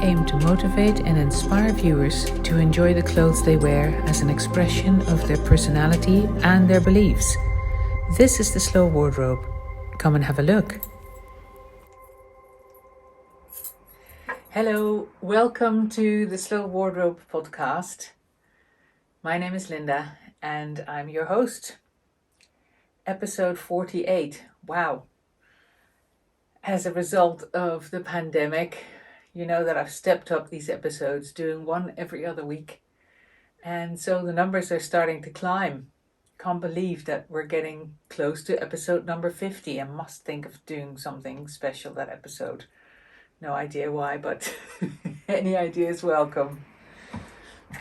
aim to motivate and inspire viewers to enjoy the clothes they wear as an expression of their personality and their beliefs. This is the Slow Wardrobe. Come and have a look. Hello, welcome to the Slow Wardrobe podcast. My name is Linda and I'm your host. Episode 48. Wow. As a result of the pandemic, you know that I've stepped up these episodes, doing one every other week. And so the numbers are starting to climb. Can't believe that we're getting close to episode number 50. I must think of doing something special that episode. No idea why, but any idea is welcome.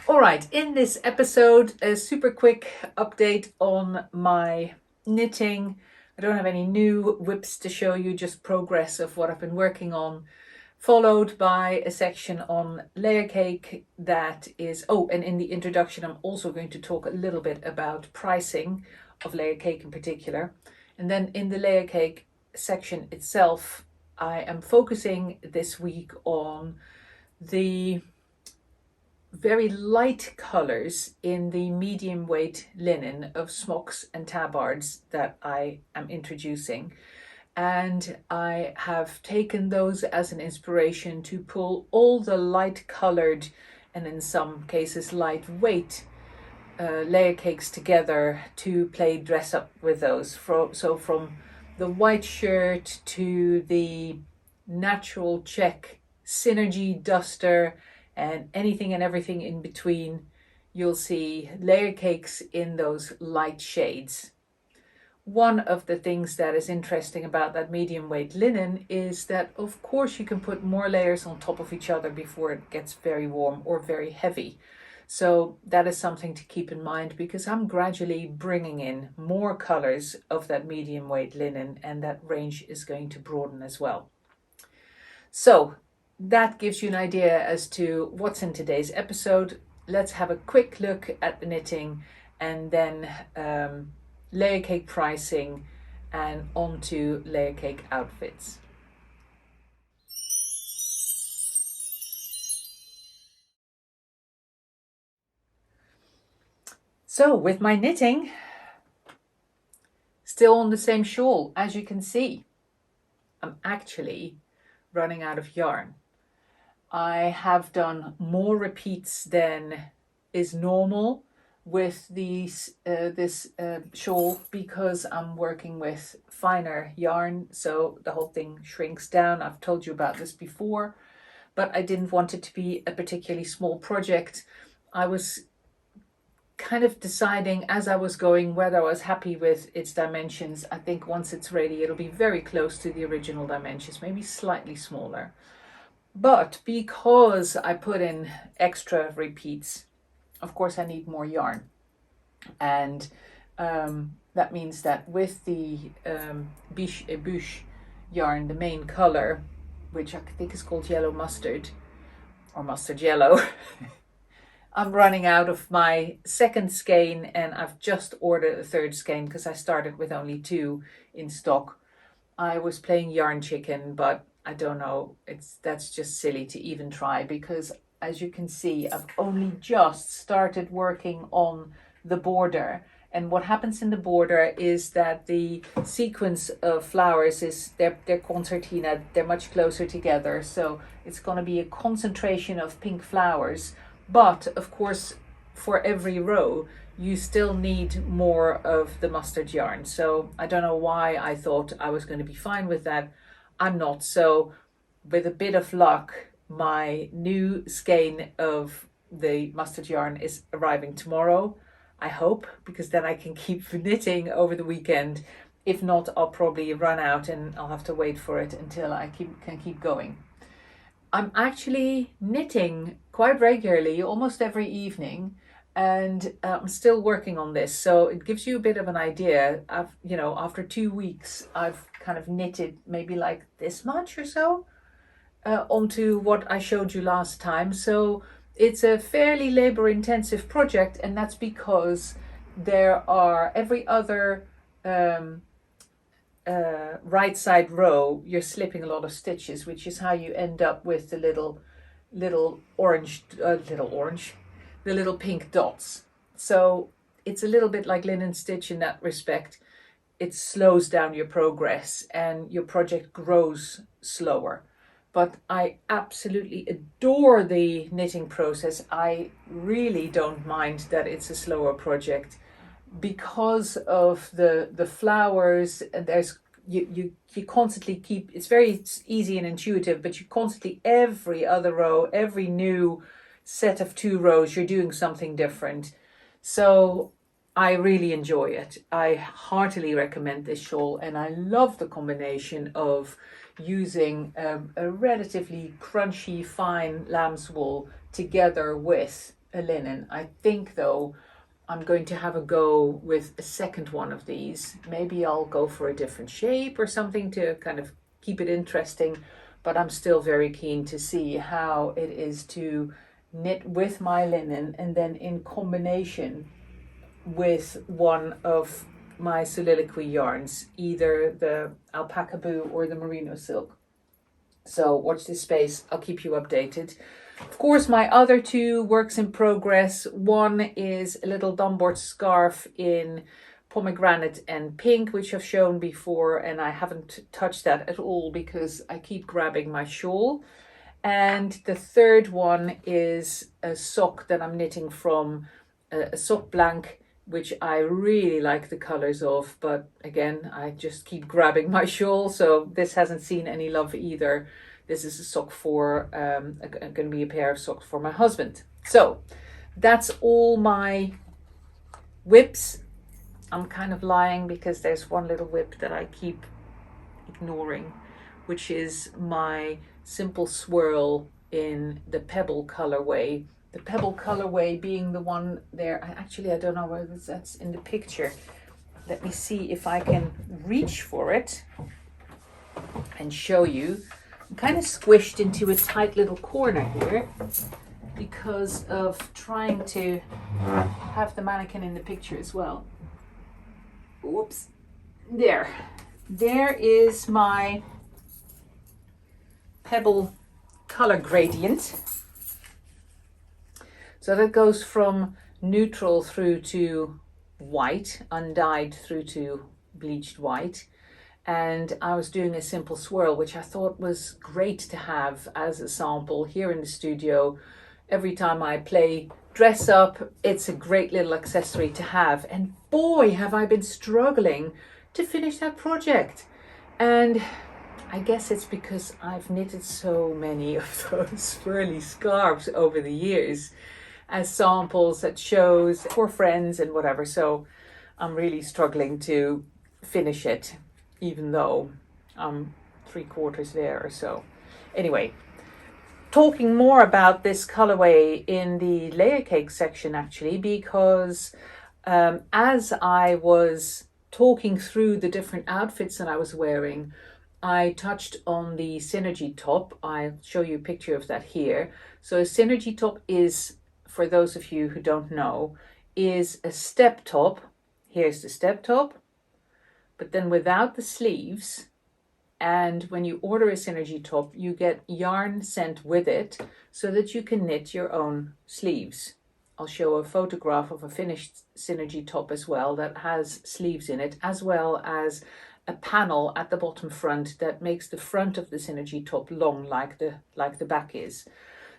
All right, in this episode, a super quick update on my knitting. I don't have any new whips to show you, just progress of what I've been working on, followed by a section on Layercake that is, and in the introduction I'm also going to talk a little bit about pricing of Layercake in particular. And then in the Layercake section itself, I am focusing this week on the very light colors in the medium weight linen of Smocks and Tabards that I am introducing. And I have taken those as an inspiration to pull all the light colored and in some cases lightweight Layercakes together to play dress up with those. So from the white shirt to the natural check synergy duster and anything and everything in between, you'll see Layercakes in those light shades. One of the things that is interesting about that medium weight linen is that of course you can put more layers on top of each other before it gets very warm or very heavy. So that is something to keep in mind because I'm gradually bringing in more colors of that medium weight linen and that range is going to broaden as well. So that gives you an idea as to what's in today's episode. Let's have a quick look at the knitting and then Layercake pricing and onto Layercake outfits. So with my knitting, still on the same shawl, as you can see, I'm actually running out of yarn. I have done more repeats than is normal with this shawl because I'm working with finer yarn, so the whole thing shrinks down. I've told you about this before, but I didn't want it to be a particularly small project. I was kind of deciding as I was going whether I was happy with its dimensions. I think once it's ready, it'll be very close to the original dimensions, maybe slightly smaller. But because I put in extra repeats, of course I need more yarn. And that means that with the Bûche yarn, the main color, which I think is called yellow mustard or mustard yellow, I'm running out of my second skein and I've just ordered a third skein because I started with only 2 in stock. I was playing yarn chicken, but I don't know, that's just silly to even try because as you can see, I've only just started working on the border. And what happens in the border is that the sequence of flowers is, they're concertina, they're much closer together. So it's going to be a concentration of pink flowers. But of course, for every row, you still need more of the mustard yarn. So I don't know why I thought I was going to be fine with that. I'm not. So with a bit of luck, my new skein of the mustard yarn is arriving tomorrow, I hope, because then I can keep knitting over the weekend. If not, I'll probably run out and I'll have to wait for it until I can keep going. I'm actually knitting quite regularly, almost every evening, and I'm still working on this. So it gives you a bit of an idea. After 2 weeks, I've kind of knitted maybe like this much or so onto what I showed you last time. So it's a fairly labor intensive project, and that's because there are every other right side row, you're slipping a lot of stitches, which is how you end up with the little little orange, the little pink dots. So it's a little bit like linen stitch in that respect. It slows down your progress and your project grows slower. But I absolutely adore the knitting process. I really don't mind that it's a slower project because of the flowers. There's you constantly keep, it's very easy and intuitive, but you constantly, every other row, every new set of 2 rows, you're doing something different. So I really enjoy it. I heartily recommend this shawl, and I love the combination of using a relatively crunchy fine lamb's wool together with a linen. I think though I'm going to have a go with a second one of these. Maybe I'll go for a different shape or something to kind of keep it interesting, but I'm still very keen to see how it is to knit with my linen and then in combination with one of my soliloquy yarns, either the alpaca boo or the merino silk. So watch this space, I'll keep you updated. Of course, my other 2 works in progress. One is a little Dunbar scarf in pomegranate and pink, which I've shown before, and I haven't touched that at all because I keep grabbing my shawl. And the third one is a sock that I'm knitting from, a sock blank, which I really like the colors of, but again, I just keep grabbing my shawl, so this hasn't seen any love either. This is a sock for, going to be a pair of socks for my husband. So that's all my whips. I'm kind of lying because there's one little whip that I keep ignoring, which is my simple swirl in the Pebble colorway. The Pebble colorway being the one there. I don't know whether that's in the picture. Let me see if I can reach for it and show you. I'm kind of squished into a tight little corner here because of trying to have the mannequin in the picture as well. Whoops. There is my Pebble color gradient. So that goes from neutral through to white, undyed through to bleached white. And I was doing a simple swirl, which I thought was great to have as a sample here in the studio. Every time I play dress up, it's a great little accessory to have. And boy, have I been struggling to finish that project. And I guess it's because I've knitted so many of those swirly scarves over the years as samples at shows for friends and whatever. So I'm really struggling to finish it, even though I'm 3/4 there or so. Anyway, talking more about this colorway in the Layercake section actually, because as I was talking through the different outfits that I was wearing, I touched on the Synergy top. I'll show you a picture of that here. So a Synergy top is, for those of you who don't know, is a step top. Here's the step top, but then without the sleeves. And when you order a Synergy top, you get yarn sent with it so that you can knit your own sleeves. I'll show a photograph of a finished Synergy top as well that has sleeves in it, as well as a panel at the bottom front that makes the front of the Synergy top long like the back is.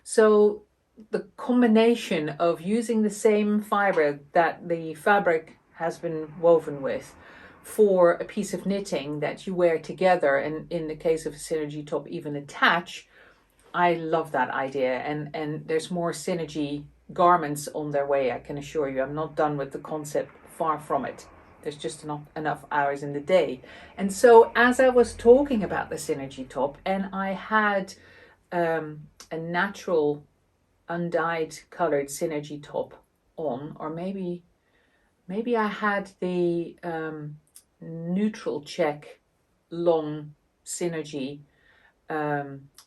So the combination of using the same fibre that the fabric has been woven with for a piece of knitting that you wear together, and in the case of a Synergy top even attach, I love that idea. And there's more Synergy garments on their way, I can assure you. I'm not done with the concept, far from it. There's just not enough hours in the day. And so as I was talking about the Synergy top, and I had a natural undyed colored Synergy top on, or maybe I had the neutral check long Synergy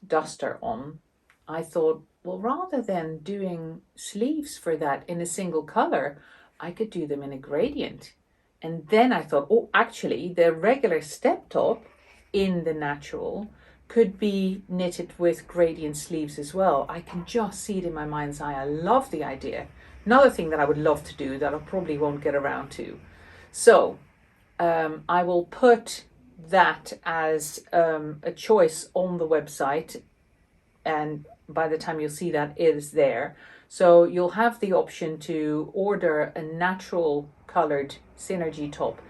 duster on, I thought, well, rather than doing sleeves for that in a single color, I could do them in a gradient. And then I thought, oh, actually the regular step top in the natural could be knitted with gradient sleeves as well. I can just see it in my mind's eye. I love the idea. Another thing that I would love to do that I probably won't get around to. So I will put that as a choice on the website, and by the time you'll see that, it is there. So you'll have the option to order a natural colored synergy top,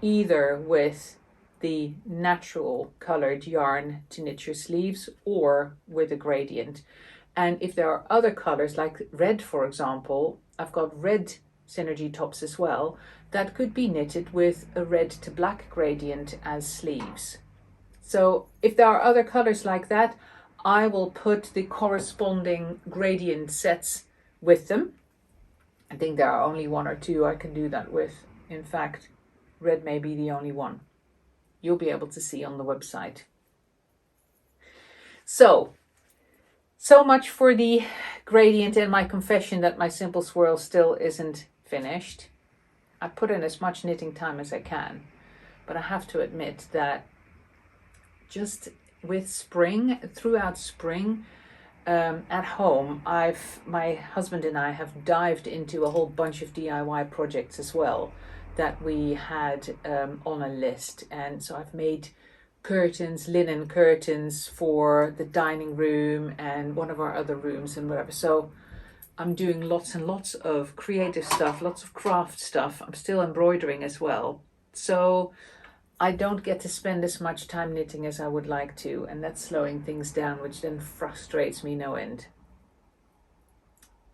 either with the natural colored yarn to knit your sleeves or with a gradient. And if there are other colors like red, for example, I've got red synergy tops as well that could be knitted with a red to black gradient as sleeves. So if there are other colors like that, I will put the corresponding gradient sets with them. I think there are only one or two I can do that with. In fact, red may be the only one. You'll be able to see on the website. So much for the gradient and my confession that my simple swirl still isn't finished. I put in as much knitting time as I can, but I have to admit that just with spring, throughout spring, at home, my husband and I have dived into a whole bunch of DIY projects as well that we had on a list. And so I've made curtains, linen curtains for the dining room and one of our other rooms and whatever. So I'm doing lots and lots of creative stuff, lots of craft stuff. I'm still embroidering as well. So I don't get to spend as much time knitting as I would like to, and that's slowing things down, which then frustrates me no end.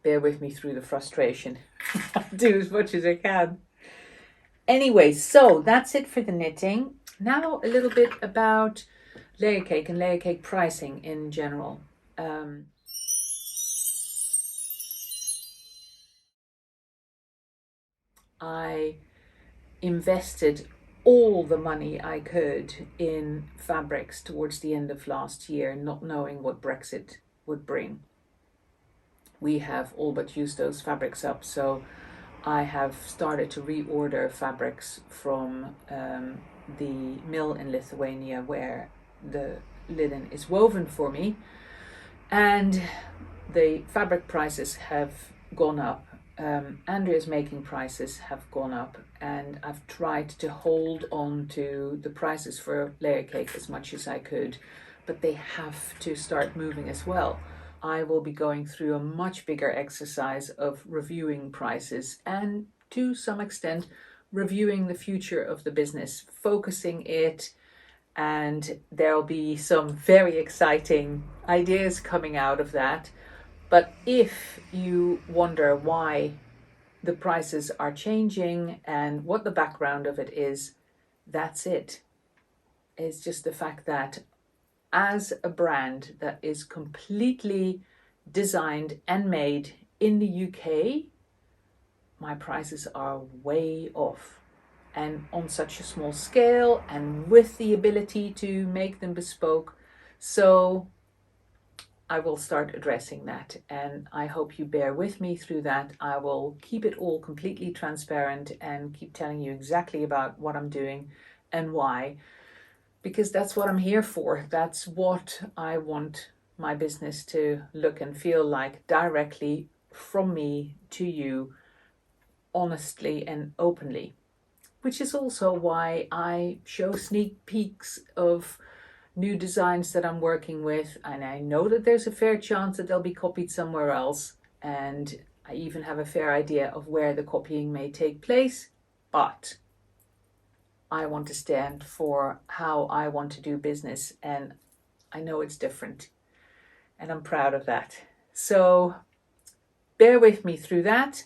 Bear with me through the frustration. I'll do as much as I can. Anyway, so that's it for the knitting. Now a little bit about Layercake and Layercake pricing in general. I invested all the money I could in fabrics towards the end of last year, not knowing what Brexit would bring. We have all but used those fabrics up, so I have started to reorder fabrics from the mill in Lithuania where the linen is woven for me, and the fabric prices have gone up. Andrea's making prices have gone up, and I've tried to hold on to the prices for Layercake as much as I could, but they have to start moving as well. I will be going through a much bigger exercise of reviewing prices and to some extent reviewing the future of the business, focusing it, and there'll be some very exciting ideas coming out of that. But if you wonder why the prices are changing and what the background of it is, that's it. It's just the fact that as a brand that is completely designed and made in the UK, my prices are way off. And on such a small scale and with the ability to make them bespoke. So I will start addressing that, and I hope you bear with me through that. I will keep it all completely transparent and keep telling you exactly about what I'm doing and why, because that's what I'm here for. That's what I want my business to look and feel like, directly from me to you, honestly and openly, which is also why I show sneak peeks of new designs that I'm working with, and I know that there's a fair chance that they'll be copied somewhere else, and I even have a fair idea of where the copying may take place, but I want to stand for how I want to do business, and I know it's different, and I'm proud of that. So bear with me through that.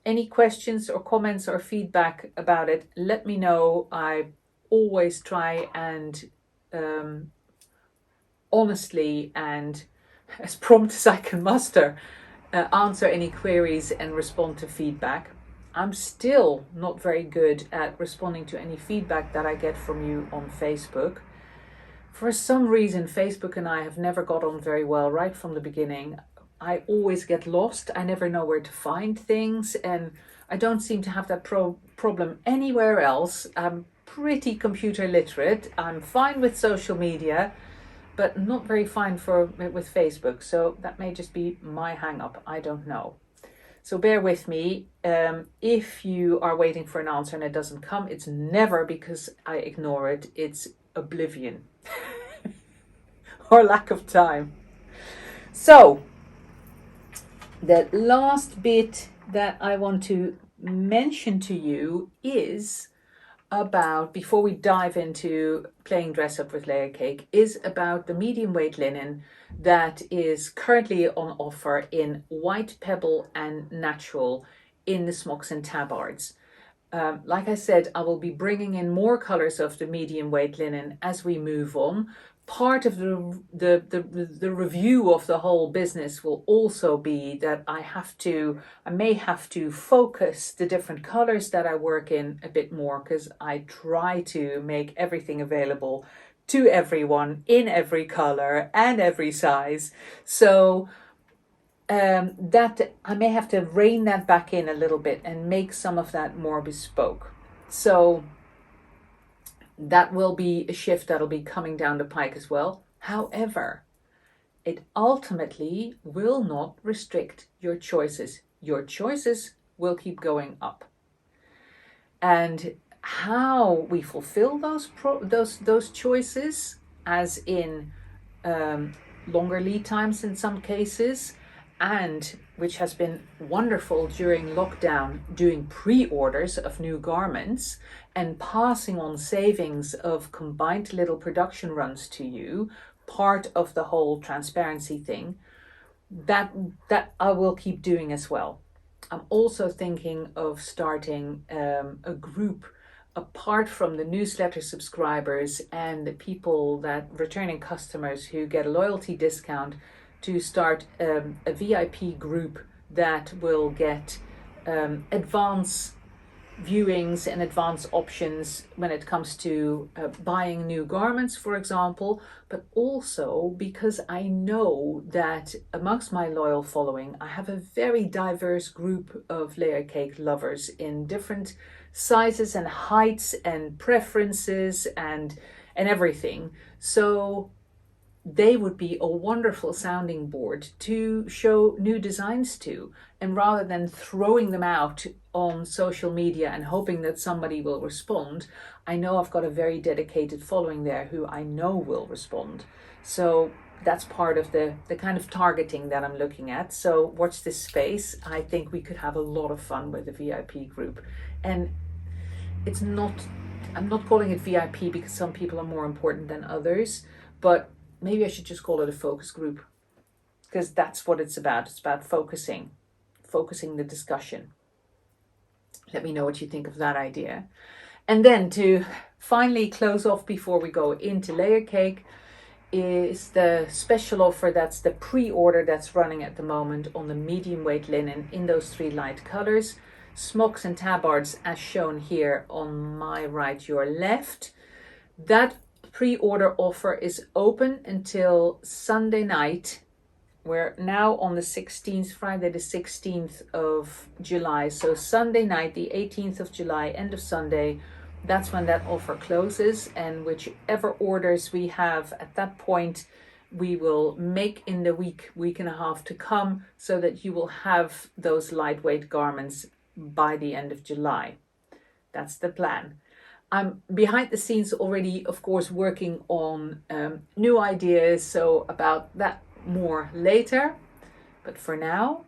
Any questions or comments or feedback about it, let me know. I always try and honestly and as prompt as I can muster, answer any queries and respond to feedback. I'm still not very good at responding to any feedback that I get from you on Facebook. For some reason, Facebook and I have never got on very well right from the beginning. I always get lost. I never know where to find things, and I don't seem to have that problem anywhere else. I'm pretty computer literate. I'm fine with social media, but not very fine with Facebook. So that may just be my hang up. I don't know. So bear with me. If you are waiting for an answer and it doesn't come, it's never because I ignore it. It's oblivion or lack of time. So the last bit that I want to mention to you is about, before we dive into playing dress up with Layercake, is about the medium weight linen that is currently on offer in white, pebble and natural in the Smocks and Tabards. Like I said, I will be bringing in more colors of the medium weight linen as we move on. Part of the review of the whole business will also be that I may have to focus the different colors that I work in a bit more, because I try to make everything available to everyone in every color and every size. So that I may have to rein that back in a little bit and make some of that more bespoke. So that will be a shift that'll be coming down the pike as well. However, it ultimately will not restrict your choices. Your choices will keep going up. And how we fulfill those choices, as in longer lead times in some cases, and which has been wonderful during lockdown, doing pre-orders of new garments and passing on savings of combined little production runs to you, part of the whole transparency thing, that I will keep doing as well. I'm also thinking of starting a group apart from the newsletter subscribers and the people that returning customers who get a loyalty discount, to start a VIP group that will get advance viewings and advance options when it comes to buying new garments, for example, but also because I know that amongst my loyal following, I have a very diverse group of Layercake lovers in different sizes and heights and preferences and everything. So they would be a wonderful sounding board to show new designs to. And rather than throwing them out on social media and hoping that somebody will respond, I know I've got a very dedicated following there who I know will respond. So that's part of the kind of targeting that I'm looking at. So watch this space. I think we could have a lot of fun with the VIP group. And I'm not calling it VIP because some people are more important than others, but maybe I should just call it a focus group, because that's what it's about. It's about focusing the discussion. Let me know what you think of that idea. And then to finally close off before we go into Layercake is the special offer. That's the pre-order that's running at the moment on the medium weight linen in those 3 light colors. Smocks and Tabards as shown here on my right, your left. That pre-order offer is open until Sunday night. We're now on the 16th, Friday the 16th of July. So Sunday night, the 18th of July, end of Sunday, that's when that offer closes. And whichever orders we have at that point, we will make in the week and a half to come, so that you will have those lightweight garments by the end of July. That's the plan. I'm behind the scenes already, of course, working on new ideas, so about that more later. But for now,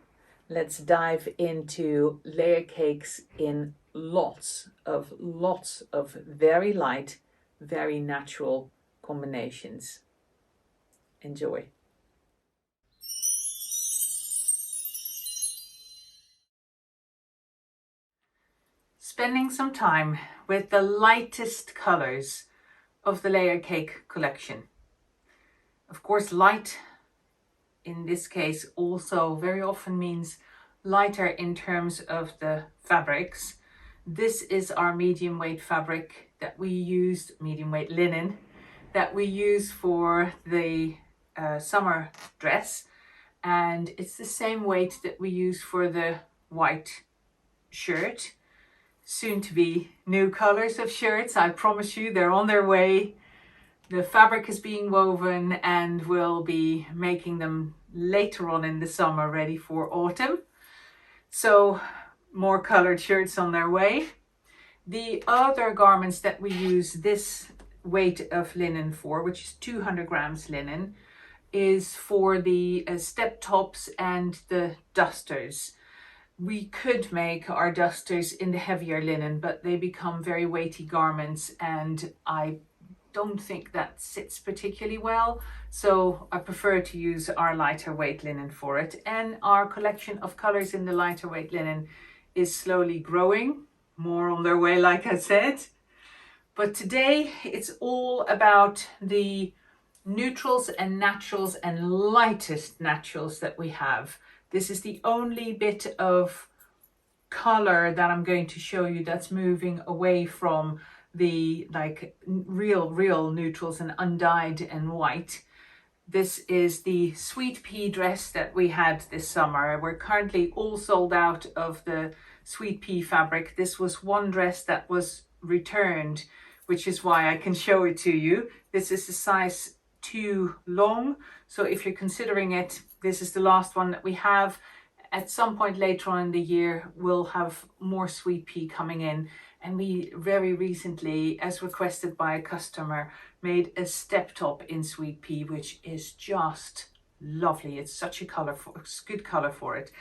let's dive into Layercakes in lots of very light, very natural combinations. Enjoy. Spending some time with the lightest colors of the Layercake collection. Of course, light in this case also very often means lighter in terms of the fabrics. This is our medium weight fabric that we used, medium weight linen, that we use for the summer dress. And it's the same weight that we use for the white shirt. Soon to be new colors of shirts. I promise you they're on their way. The fabric is being woven and we'll be making them later on in the summer, ready for autumn. So more colored shirts on their way. The other garments that we use this weight of linen for, which is 200 grams linen, is for the step tops and the dusters. We could make our dusters in the heavier linen, but they become very weighty garments and I don't think that sits particularly well. So I prefer to use our lighter weight linen for it. And our collection of colors in the lighter weight linen is slowly growing, more on their way, like I said. But today it's all about the neutrals and naturals and lightest naturals that we have. This is the only bit of color that I'm going to show you that's moving away from the like real neutrals and undyed and white. This is the sweet pea dress that we had this summer. We're currently all sold out of the sweet pea fabric. This was one dress that was returned, which is why I can show it to you. This is a size 2 long, so if you're considering it, this is the last one that we have. At some point later on in the year we'll have more sweet pea coming in, and we very recently, as requested by a customer, made a step top in sweet pea, which is just lovely. It's such a good color for it.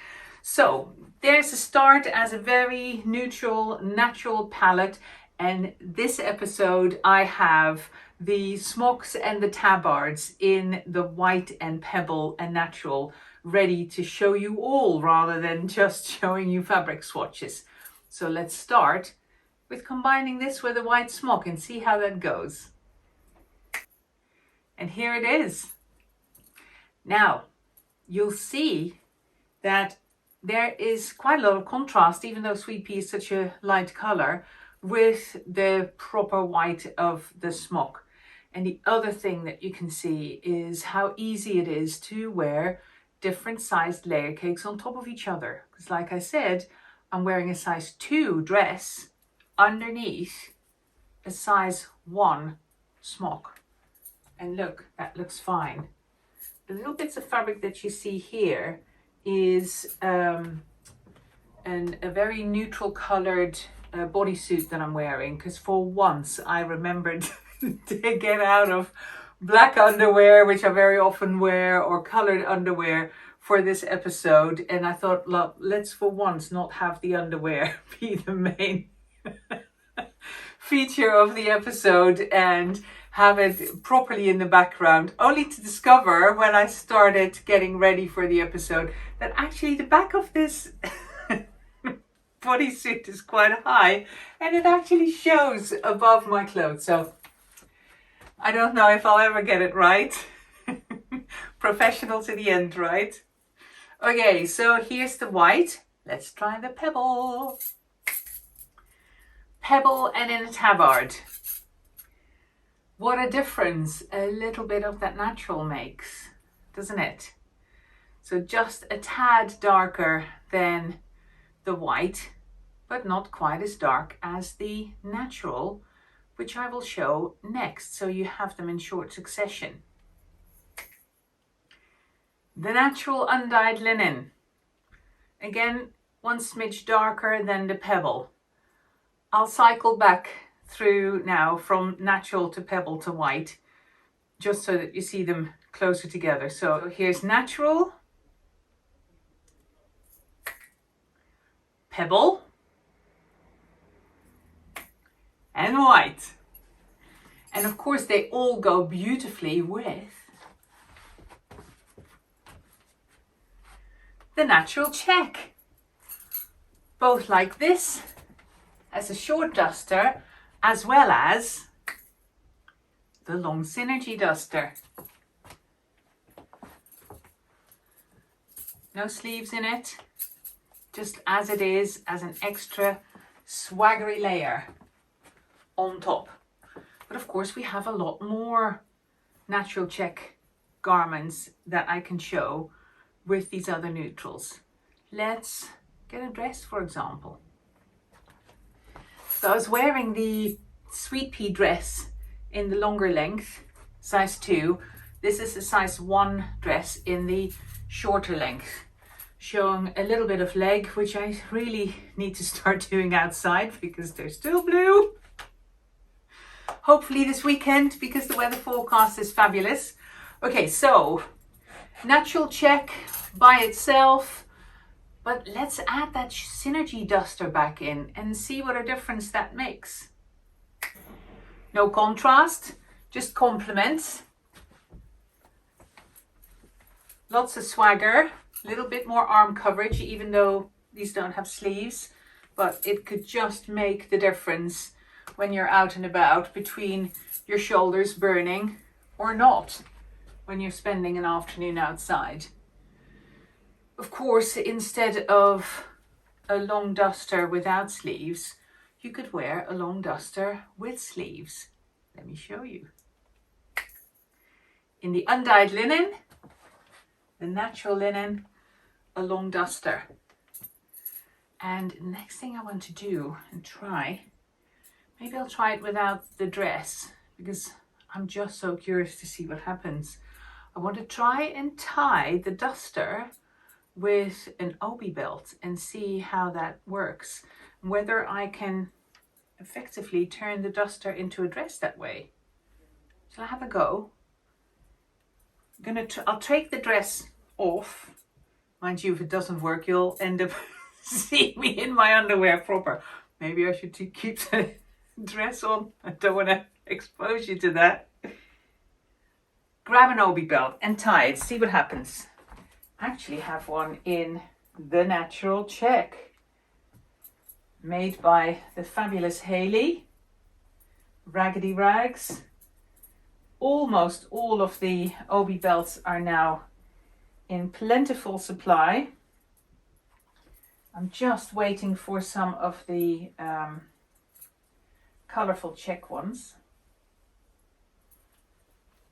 So there's a start as a very neutral, natural palette. And this episode I have the Smocks and the Tabards in the white and pebble and natural, ready to show you all rather than just showing you fabric swatches. So let's start with combining this with a white smock and see how that goes. And here it is. Now you'll see that there is quite a lot of contrast, even though sweet pea is such a light color, with the proper white of the smock. And the other thing that you can see is how easy it is to wear different sized layer cakes on top of each other. Because like I said, I'm wearing a size 2 dress underneath a size 1 smock. And look, that looks fine. The little bits of fabric that you see here is a very neutral colored bodysuit that I'm wearing, because for once I remembered to get out of black underwear, which I very often wear, or colored underwear for this episode, and I thought, look, let's for once not have the underwear be the main feature of the episode and have it properly in the background, only to discover when I started getting ready for the episode that actually the back of this bodysuit is quite high and it actually shows above my clothes. So I don't know if I'll ever get it right. Professional to the end, right? Okay, so here's the white. Let's try the pebble. Pebble and in a tabard. What a difference a little bit of that natural makes, doesn't it? So just a tad darker than the white, but not quite as dark as the natural, which I will show next, so you have them in short succession. The natural undyed linen. Again, one smidge darker than the pebble. I'll cycle back through now from natural to pebble to white, just so that you see them closer together. So here's natural, pebble, and white. And of course they all go beautifully with the natural check. Both like this, as a short duster, as well as the long synergy duster. No sleeves in it, just as it is, as an extra swaggery layer on top. But of course we have a lot more natural check garments that I can show with these other neutrals. Let's get a dress, for example. So I was wearing the sweet pea dress in the longer length, size 2. This is a size 1 dress in the shorter length, showing a little bit of leg, which I really need to start doing outside because they're still blue. Hopefully this weekend, because the weather forecast is fabulous. Okay, so natural check by itself, but let's add that synergy duster back in and see what a difference that makes. No contrast, just complements. Lots of swagger, a little bit more arm coverage, even though these don't have sleeves, but it could just make the difference when you're out and about, between your shoulders burning or not when you're spending an afternoon outside. Of course, instead of a long duster without sleeves, you could wear a long duster with sleeves. Let me show you. In the undyed linen, the natural linen, a long duster. And next thing I want to do and try, maybe I'll try it without the dress, because I'm just so curious to see what happens. I want to try and tie the duster with an obi belt and see how that works, whether I can effectively turn the duster into a dress that way. Shall I have a go? I'll take the dress off. Mind you, if it doesn't work, you'll end up seeing me in my underwear proper. Maybe I should keep the dress on. I don't want to expose you to that. Grab an obi belt and tie it. See what happens. I actually have one in the natural check, made by the fabulous Hayley. Raggedy Rags. Almost all of the obi belts are now in plentiful supply. I'm just waiting for some of the colourful check ones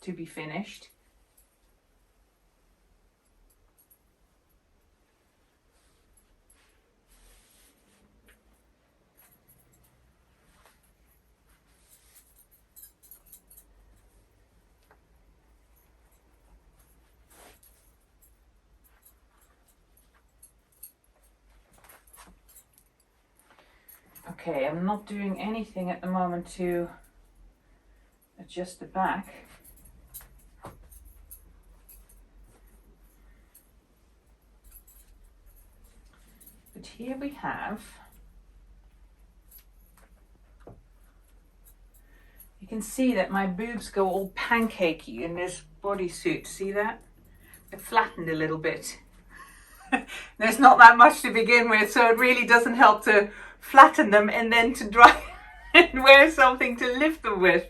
to be finished. Okay, I'm not doing anything at the moment to adjust the back. But here we have, you can see that my boobs go all pancakey in this bodysuit. See that? They're flattened a little bit. There's not that much to begin with, so it really doesn't help to flatten them and then to dry and wear something to lift them with.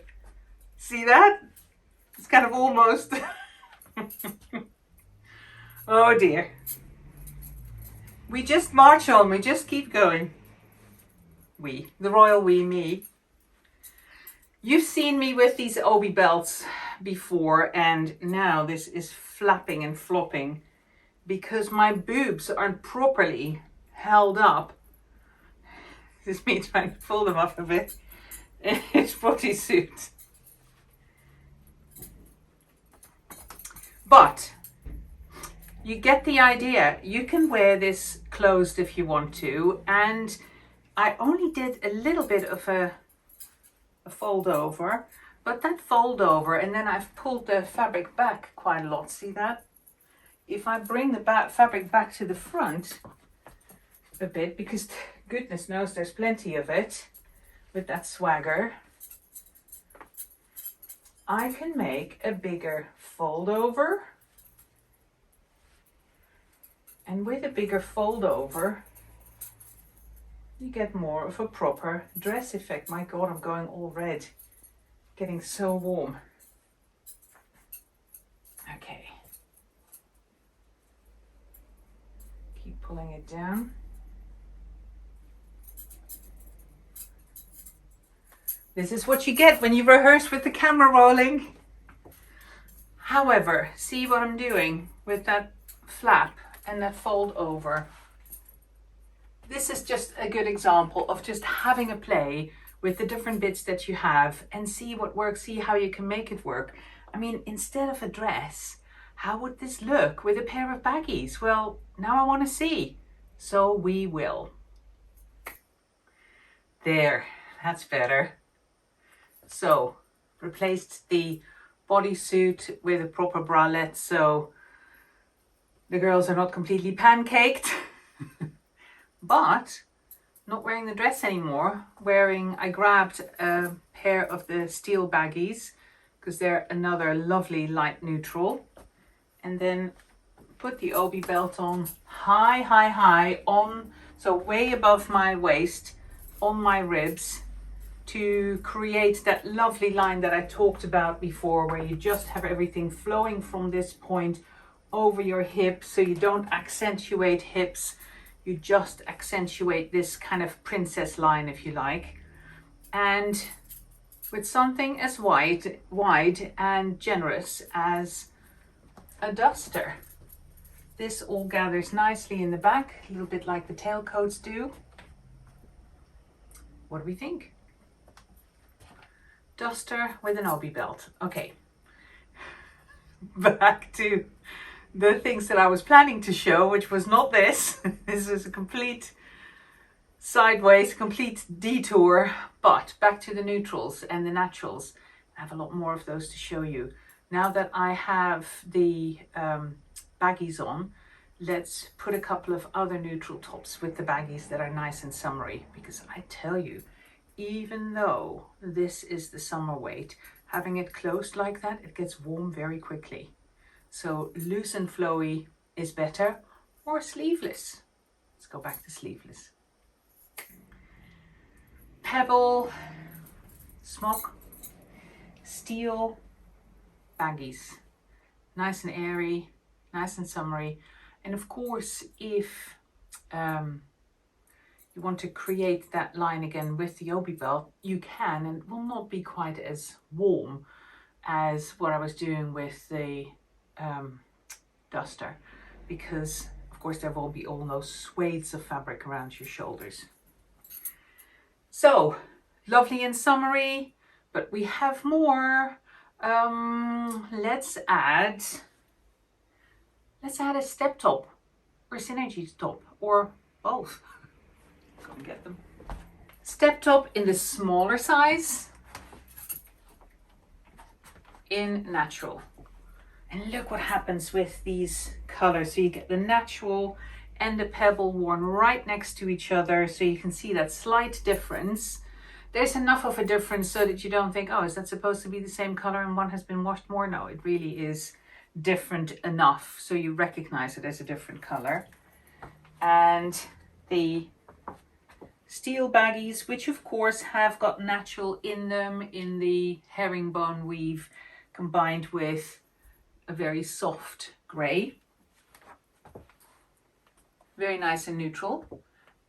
See that? It's kind of almost oh dear. We just march on, we just keep going. The royal we, me. You've seen me with these obi belts before, and now this is flapping and flopping because my boobs aren't properly held up. This is me trying to pull them up a bit in its bodysuit. But you get the idea. You can wear this closed if you want to, and I only did a little bit of a fold over, but that fold over, and then I've pulled the fabric back quite a lot. See that? If I bring the fabric back to the front a bit, because goodness knows there's plenty of it with that swagger, I can make a bigger fold over. And with a bigger fold over, you get more of a proper dress effect. My God, I'm going all red. Getting so warm. Okay. Keep pulling it down. This is what you get when you rehearse with the camera rolling. However, see what I'm doing with that flap and that fold over. This is just a good example of just having a play with the different bits that you have and see what works, see how you can make it work. I mean, instead of a dress, how would this look with a pair of baggies? Well, now I want to see. So we will. There, that's better. So, replaced the bodysuit with a proper bralette, so the girls are not completely pancaked. But not wearing the dress anymore. I grabbed a pair of the steel baggies because they're another lovely light neutral. And then put the obi belt on high on, so way above my waist, on my ribs, to create that lovely line that I talked about before, where you just have everything flowing from this point over your hip, so you don't accentuate hips, you just accentuate this kind of princess line, if you like. And with something as wide and generous as a duster, this all gathers nicely in the back, a little bit like the tailcoats do. What do we think? Duster with an obi belt. Okay, back to the things that I was planning to show, which was not this. This is a complete sideways, complete detour, but back to the neutrals and the naturals. I have a lot more of those to show you. Now that I have the baggies on, let's put a couple of other neutral tops with the baggies that are nice and summery, because I tell you, even though this is the summer weight, having it closed like that, it gets warm very quickly. So loose and flowy is better, or sleeveless. Let's go back to sleeveless. Pebble, smock, steel, baggies. Nice and airy, nice and summery. And of course, if you want to create that line again with the obi belt, you can, and it will not be quite as warm as what I was doing with the duster, because of course there will be all those swathes of fabric around your shoulders. So lovely and summery, but we have more. Let's add a step top or synergy top, or both. Go and get them. Step top in the smaller size in natural. And look what happens with these colors. So you get the natural and the pebble worn right next to each other, so you can see that slight difference. There's enough of a difference so that you don't think, oh, is that supposed to be the same color and one has been washed more? No, it really is different enough so you recognize it as a different color. And the steel baggies, which of course have got natural in them, in the herringbone weave, combined with a very soft grey. Very nice and neutral.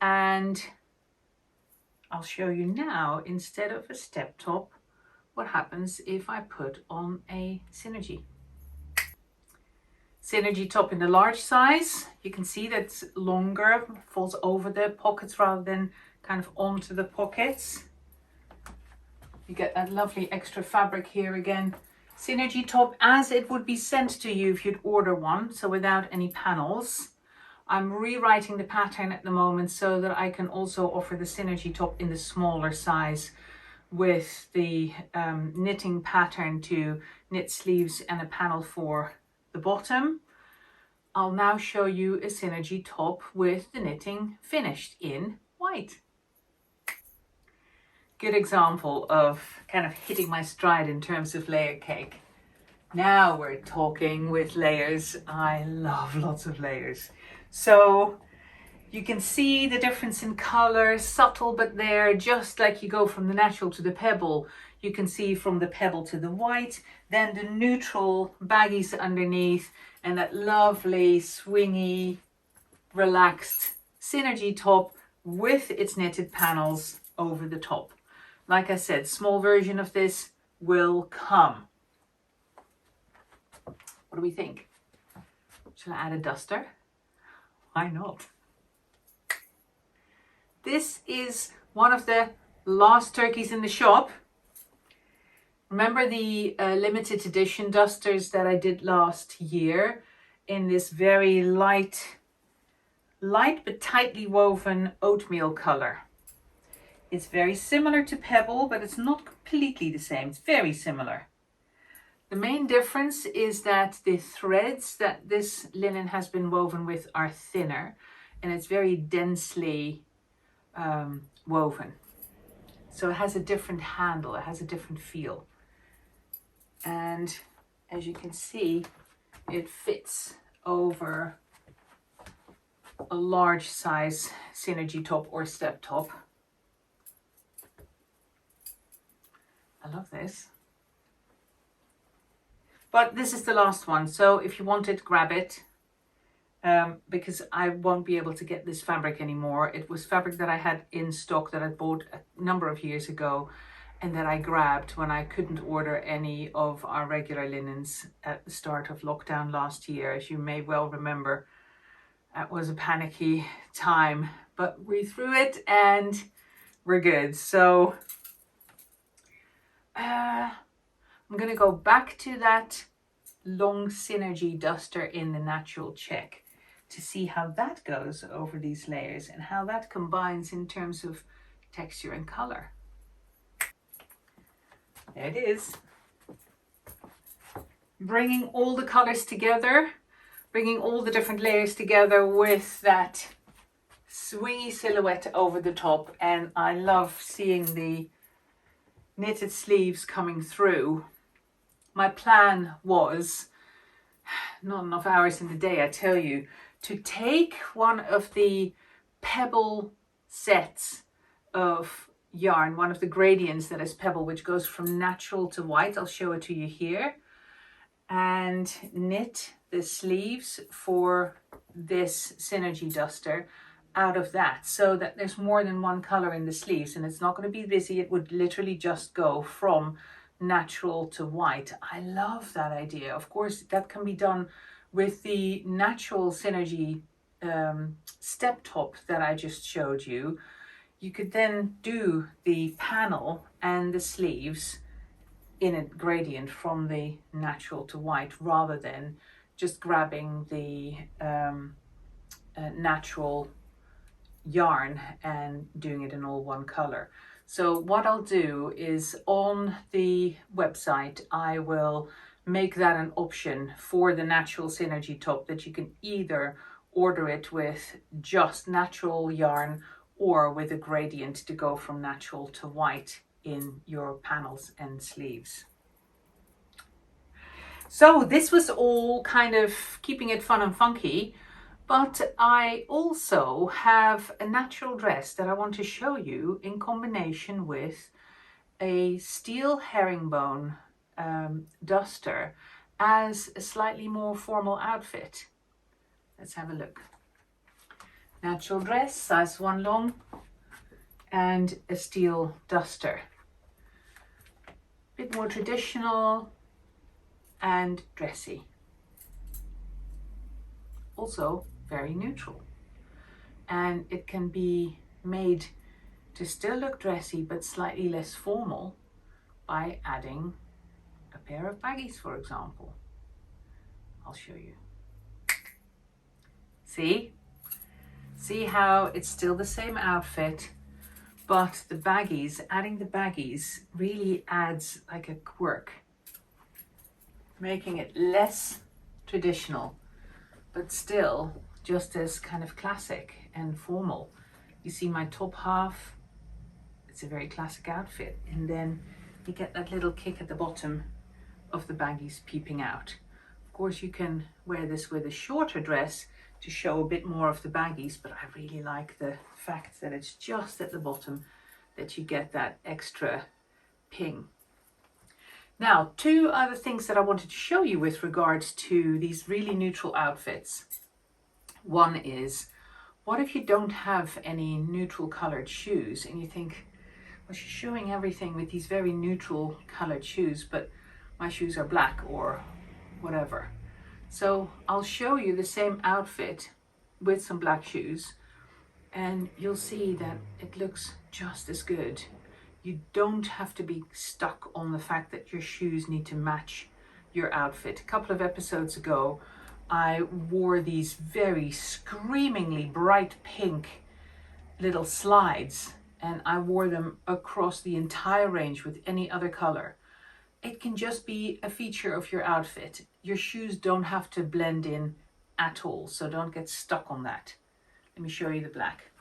And I'll show you now, instead of a step top, what happens if I put on a synergy. Synergy top in the large size. You can see that's longer, falls over the pockets rather than kind of onto the pockets. You get that lovely extra fabric here again. Synergy top as it would be sent to you if you'd order one, so without any panels. I'm rewriting the pattern at the moment so that I can also offer the synergy top in the smaller size with the knitting pattern to knit sleeves and a panel for the bottom. I'll now show you a synergy top with the knitting finished in white. Good example of kind of hitting my stride in terms of layer cake. Now we're talking with layers. I love lots of layers. So you can see the difference in color, subtle but there, just like you go from the natural to the pebble. You can see from the pebble to the white, then the neutral baggies underneath, and that lovely swingy, relaxed synergy top with its knitted panels over the top. Like I said, small version of this will come. What do we think? Shall I add a duster? Why not? This is one of the last turkeys in the shop. Remember the limited edition dusters that I did last year in this very light but tightly woven oatmeal color. It's very similar to Pebble, but it's not completely the same. It's very similar. The main difference is that the threads that this linen has been woven with are thinner, and it's very densely woven. So it has a different handle, it has a different feel. And as you can see, it fits over a large size synergy top or step top. I love this. But this is the last one, so if you want it, grab it, because I won't be able to get this fabric anymore. It was fabric that I had in stock that I bought a number of years ago and that I grabbed when I couldn't order any of our regular linens at the start of lockdown last year. As you may well remember, that was a panicky time, but we threw it and we're good. So I'm going to go back to that long synergy duster in the natural check to see how that goes over these layers and how that combines in terms of texture and color. There it is. Bringing all the colors together, bringing all the different layers together with that swingy silhouette over the top. And I love seeing the knitted sleeves coming through. My plan was, not enough hours in the day, I tell you, to take one of the Pebble sets of yarn, one of the gradients that is Pebble, which goes from natural to white. I'll show it to you here. And knit the sleeves for this synergy duster out of that, so that there's more than one color in the sleeves and it's not going to be busy. It would literally just go from natural to white. I love that idea. Of course, that can be done with the natural synergy step top that I just showed you. You could then do the panel and the sleeves in a gradient from the natural to white, rather than just grabbing the natural yarn and doing it in all one color. So what I'll do is on the website, I will make that an option for the natural synergy top, that you can either order it with just natural yarn or with a gradient to go from natural to white in your panels and sleeves. So this was all kind of keeping it fun and funky, but I also have a natural dress that I want to show you in combination with a steel herringbone duster as a slightly more formal outfit. Let's have a look. Natural dress, size 1 long, and a steel duster. Bit more traditional and dressy. Also very neutral, and it can be made to still look dressy but slightly less formal by adding a pair of baggies, for example. I'll show you. See how it's still the same outfit, but the baggies, adding the baggies really adds like a quirk, making it less traditional but still just as kind of classic and formal. You see my top half, it's a very classic outfit, and then you get that little kick at the bottom of the baggies peeping out. Of course, you can wear this with a shorter dress to show a bit more of the baggies, but I really like the fact that it's just at the bottom that you get that extra ping. Now, 2 other things that I wanted to show you with regards to these really neutral outfits. One is, what if you don't have any neutral colored shoes and you think, well, she's showing everything with these very neutral colored shoes, but my shoes are black or whatever. So I'll show you the same outfit with some black shoes and you'll see that it looks just as good. You don't have to be stuck on the fact that your shoes need to match your outfit. A couple of episodes ago, I wore these very screamingly bright pink little slides, and I wore them across the entire range with any other color. It can just be a feature of your outfit. Your shoes don't have to blend in at all, so don't get stuck on that. Let me show you the black.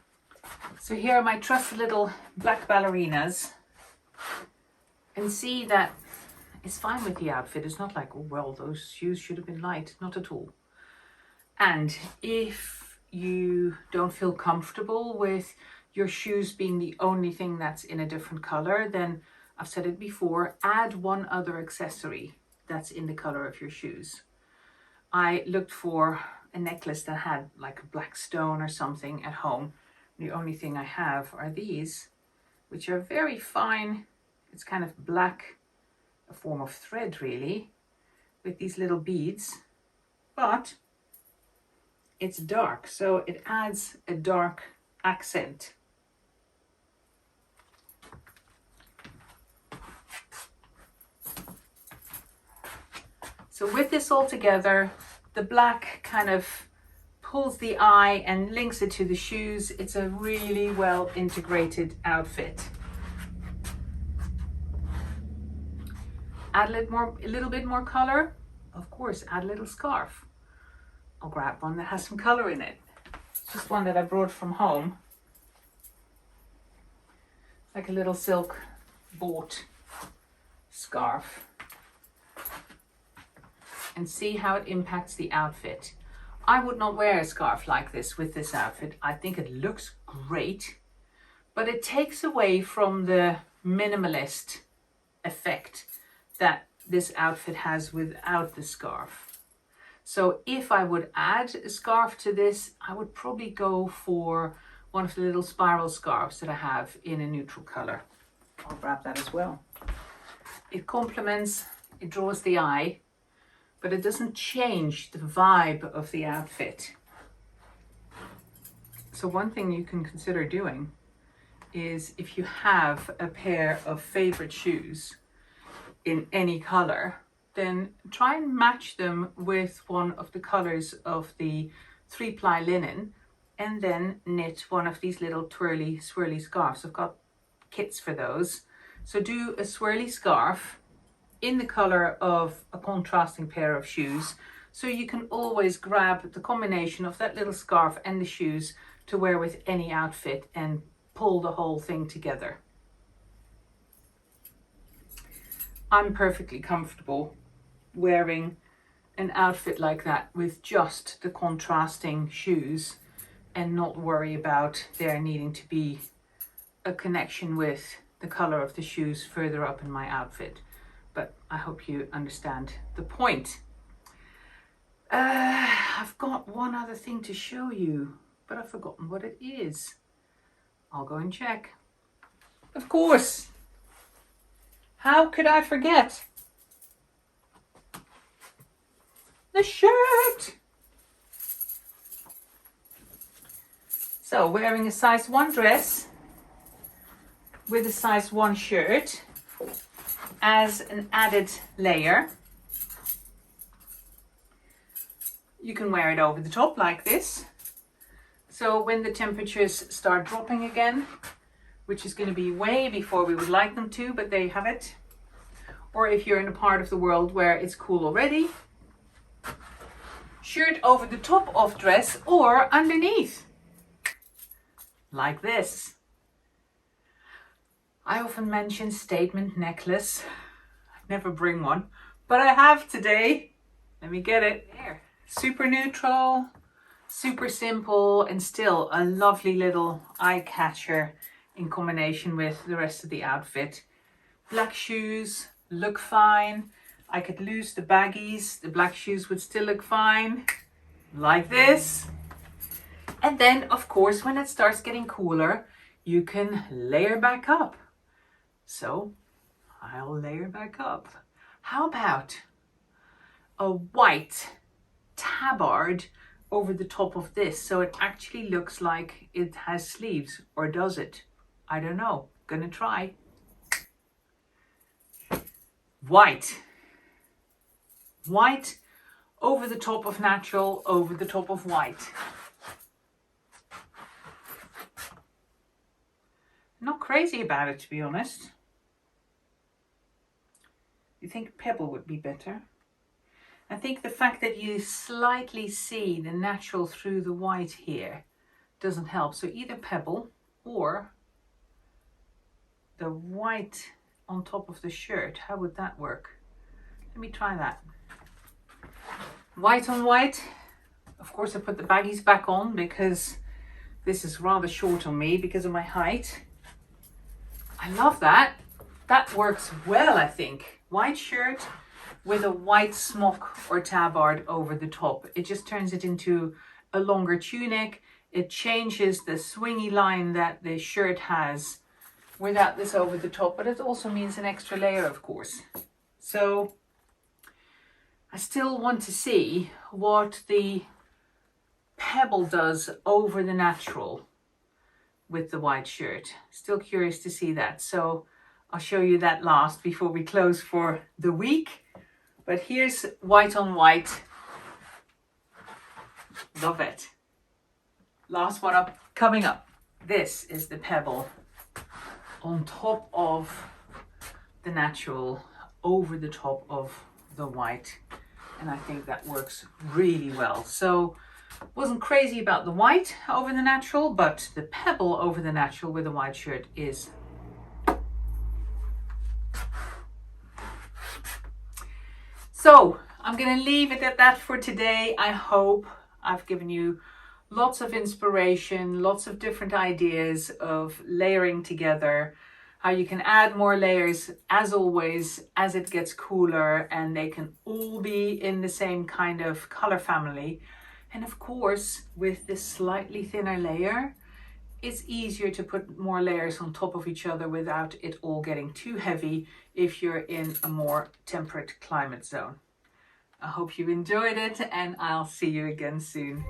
So here are my trusted little black ballerinas, and see that it's fine with the outfit. It's not like, oh well, those shoes should have been light. Not at all. And if you don't feel comfortable with your shoes being the only thing that's in a different color, then I've said it before, add one other accessory that's in the color of your shoes. I looked for a necklace that had like a black stone or something at home. The only thing I have are these, which are very fine. It's kind of black, a form of thread really, with these little beads, but it's dark, so it adds a dark accent. So with this all together, the black kind of pulls the eye and links it to the shoes. It's a really well integrated outfit. Add a little bit more color. Of course, add a little scarf. I'll grab one that has some color in it. It's just one that I brought from home. Like a little silk bought scarf. And see how it impacts the outfit. I would not wear a scarf like this with this outfit. I think it looks great, but it takes away from the minimalist effect that this outfit has without the scarf. So if I would add a scarf to this, I would probably go for one of the little spiral scarves that I have in a neutral color. I'll grab that as well. It complements, it draws the eye, but it doesn't change the vibe of the outfit. So one thing you can consider doing is, if you have a pair of favorite shoes in any color, then try and match them with one of the colors of the 3-ply linen, and then knit one of these little twirly, swirly scarves. I've got kits for those. So do a swirly scarf in the color of a contrasting pair of shoes, so you can always grab the combination of that little scarf and the shoes to wear with any outfit and pull the whole thing together. I'm perfectly comfortable wearing an outfit like that with just the contrasting shoes and not worry about there needing to be a connection with the color of the shoes further up in my outfit. But I hope you understand the point. I've got one other thing to show you, but I've forgotten what it is. I'll go and check. Of course. How could I forget? The shirt. So wearing a size 1 dress with a size 1 shirt as an added layer. You can wear it over the top like this. So when the temperatures start dropping again, which is going to be way before we would like them to, but there you have it. Or if you're in a part of the world where it's cool already, shirt over the top of dress or underneath, like this. I often mention statement necklace. I never bring one, but I have today. Let me get it. There. Super neutral, super simple, and still a lovely little eye catcher in combination with the rest of the outfit. Black shoes look fine. I could lose the baggies. The black shoes would still look fine, like this. And then, of course, when it starts getting cooler, you can layer back up. So I'll layer back up. How about a white tabard over the top of this, so it actually looks like it has sleeves? Or does it? I don't know. Gonna try. white. White over the top of natural, over the top of white. Not crazy about it, to be honest. You think Pebble would be better? I think the fact that you slightly see the natural through the white here doesn't help. So either Pebble or the white on top of the shirt. How would that work? Let me try that. White on white. Of course I put the baggies back on because this is rather short on me because of my height. I love that. That works well, I think. White shirt with a white smock or tabard over the top. It just turns it into a longer tunic. It changes the swingy line that the shirt has without this over the top, but it also means an extra layer, of course. So I still want to see what the Pebble does over the natural with the white shirt. Still curious to see that. So I'll show you that last before we close for the week. But here's white on white. Love it. Last one up, coming up. This is the Pebble on top of the natural, over the top of the white. And I think that works really well. So wasn't crazy about the white over the natural, but the Pebble over the natural with a white shirt is. So I'm going to leave it at that for today. I hope I've given you lots of inspiration, lots of different ideas of layering together, how you can add more layers as always as it gets cooler, and they can all be in the same kind of color family. And of course, with this slightly thinner layer, it's easier to put more layers on top of each other without it all getting too heavy if you're in a more temperate climate zone. I hope you enjoyed it, and I'll see you again soon.